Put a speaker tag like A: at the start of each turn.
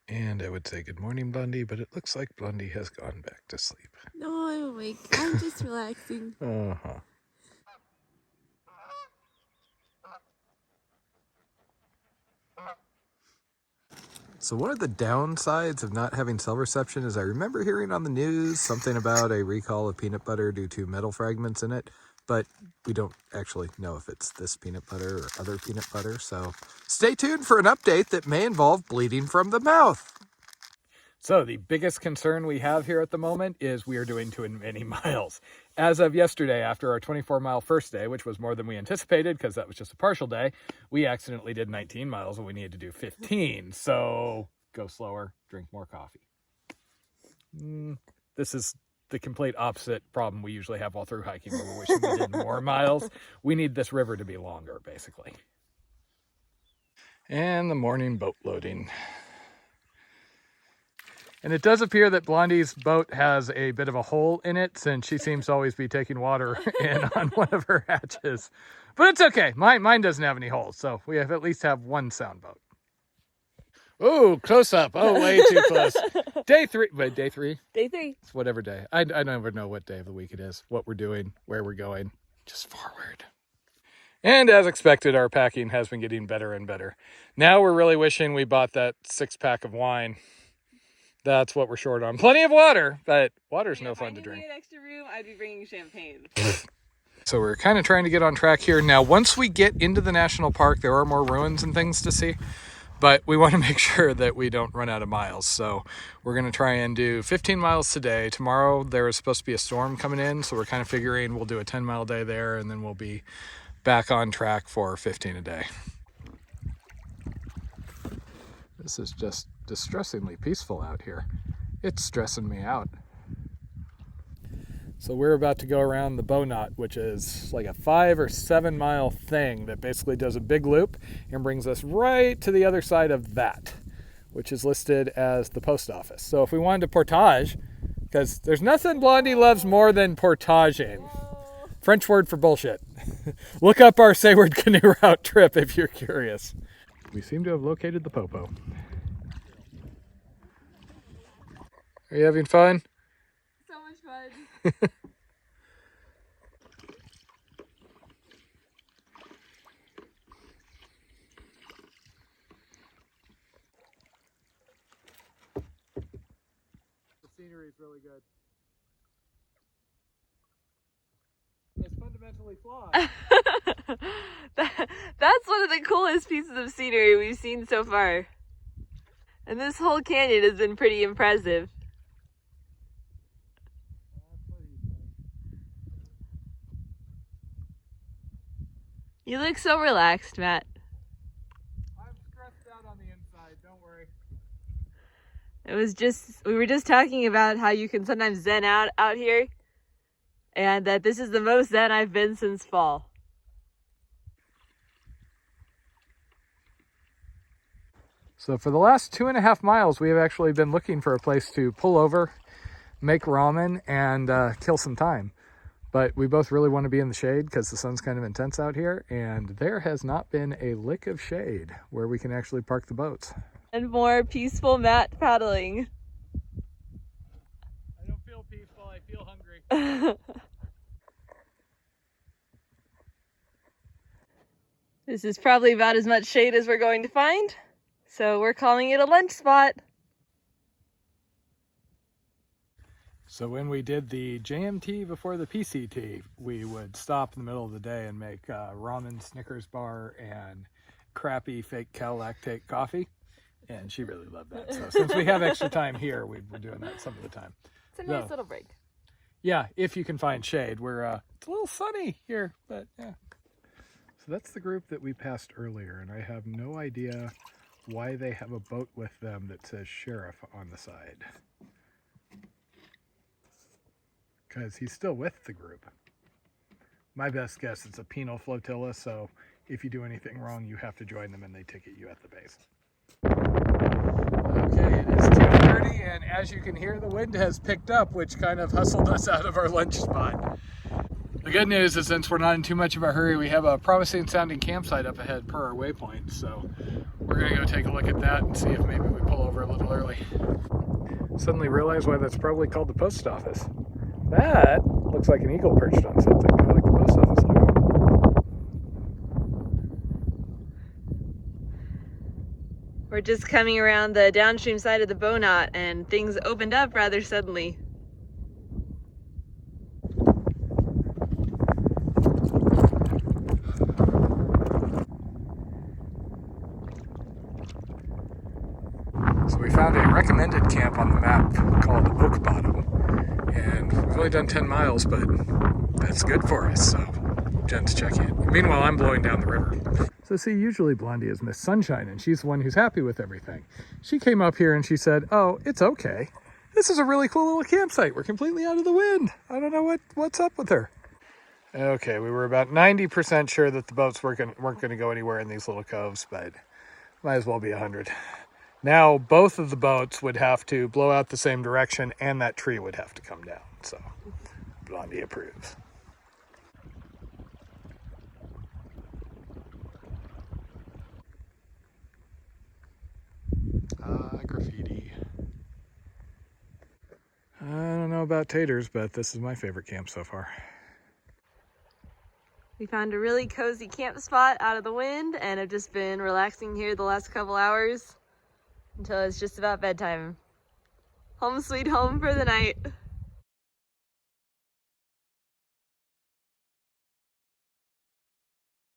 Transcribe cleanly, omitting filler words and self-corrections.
A: And I would say good morning, Blondie, but it looks like Blondie has gone back to sleep.
B: No, I'm awake. I'm just relaxing.
A: Uh-huh. So one of the downsides of not having cell reception is I remember hearing on the news something about a recall of peanut butter due to metal fragments in it, but we don't actually know if it's this peanut butter or other peanut butter, so stay tuned for an update that may involve bleeding from the mouth. So the biggest concern we have here at the moment is we are doing too many miles. As of yesterday, after our 24-mile first day, which was more than we anticipated because that was just a partial day, we accidentally did 19 miles and we needed to do 15. So go slower, drink more coffee. This is the complete opposite problem we usually have while through hiking, where we're wishing we did more miles. We need this river to be longer, basically. And the morning boat loading. And it does appear that Blondie's boat has a bit of a hole in it, since she seems to always be taking water in on one of her hatches. But it's okay. Mine doesn't have any holes, so we at least have one sound boat. Oh, close up. Oh, way too close. Day 3. Wait, day 3?
B: Day 3.
A: It's whatever day. I never know what day of the week it is, what we're doing, where we're going. Just forward. And as expected, our packing has been getting better and better. Now we're really wishing we bought that 6-pack of wine. That's what we're short on. Plenty of water, but water's no fun to drink.
B: If I needed extra room, I'd be bringing champagne.
A: So we're kind of trying to get on track here. Now, once we get into the national park, there are more ruins and things to see, but we want to make sure that we don't run out of miles. So we're going to try and do 15 miles today. Tomorrow, there is supposed to be a storm coming in, so we're kind of figuring we'll do a 10-mile day there, and then we'll be back on track for 15 a day. This is just distressingly peaceful out here. It's stressing me out. So we're about to go around the Bow Knot, which is like a 5 or 7 mile thing that basically does a big loop and brings us right to the other side of that, which is listed as the post office. So if we wanted to portage, because there's nothing Blondie loves more than portaging. French word for bullshit. Look up our Sayward Canoe Route trip if you're curious. We seem to have located the Popo. Are you having fun?
B: So much fun.
A: The scenery is really good. It's fundamentally flawed.
B: That's one of the coolest pieces of scenery we've seen so far. And this whole canyon has been pretty impressive. You look so relaxed, Matt.
A: I'm stressed out on the inside, don't worry.
B: We were just talking about how you can sometimes zen out here, and that this is the most zen I've been since fall.
A: So for the last 2.5 miles, we have actually been looking for a place to pull over, make ramen, and kill some time. But we both really want to be in the shade because the sun's kind of intense out here, and there has not been a lick of shade where we can actually park the boats.
B: And more peaceful Matt paddling.
A: I don't feel peaceful, I feel hungry.
B: This is probably about as much shade as we're going to find, so we're calling it a lunch spot.
A: So when we did the JMT before the PCT, we would stop in the middle of the day and make ramen, Snickers bar, and crappy fake cal lactate coffee. And she really loved that. So since we have extra time here, we're doing that some of the time.
B: It's a nice little break.
A: Yeah, if you can find shade. It's a little sunny here, but yeah. So that's the group that we passed earlier, and I have no idea why they have a boat with them that says sheriff on the side. Because he's still with the group. My best guess, it's a penal flotilla, so if you do anything wrong, you have to join them and they ticket you at the base. Okay, it is 2:30, and as you can hear, the wind has picked up, which kind of hustled us out of our lunch spot. The good news is since we're not in too much of a hurry, we have a promising sounding campsite up ahead per our waypoint. So we're gonna go take a look at that and see if maybe we pull over a little early. Suddenly realize why that's probably called the post office. That looks like an eagle perched on something, kind of like the post office logo.
B: We're just coming around the downstream side of the bow knot and things opened up rather suddenly.
A: So we found a recommended camp on the map called Oak Bottom, and we've only done 10 miles, but that's good for us, so Jen's checking it. Meanwhile, I'm blowing down the river. So see, usually Blondie is Miss Sunshine, and she's the one who's happy with everything. She came up here and she said, oh, it's okay. This is a really cool little campsite. We're completely out of the wind. I don't know what's up with her. Okay, we were about 90% sure that the boats weren't going to go anywhere in these little coves, but might as well be 100. Now both of the boats would have to blow out the same direction and that tree would have to come down. So Blondie approves. Graffiti. I don't know about taters, but this is my favorite camp so far.
B: We found a really cozy camp spot out of the wind and have just been relaxing here the last couple hours until it's just about bedtime. Home sweet home for the night.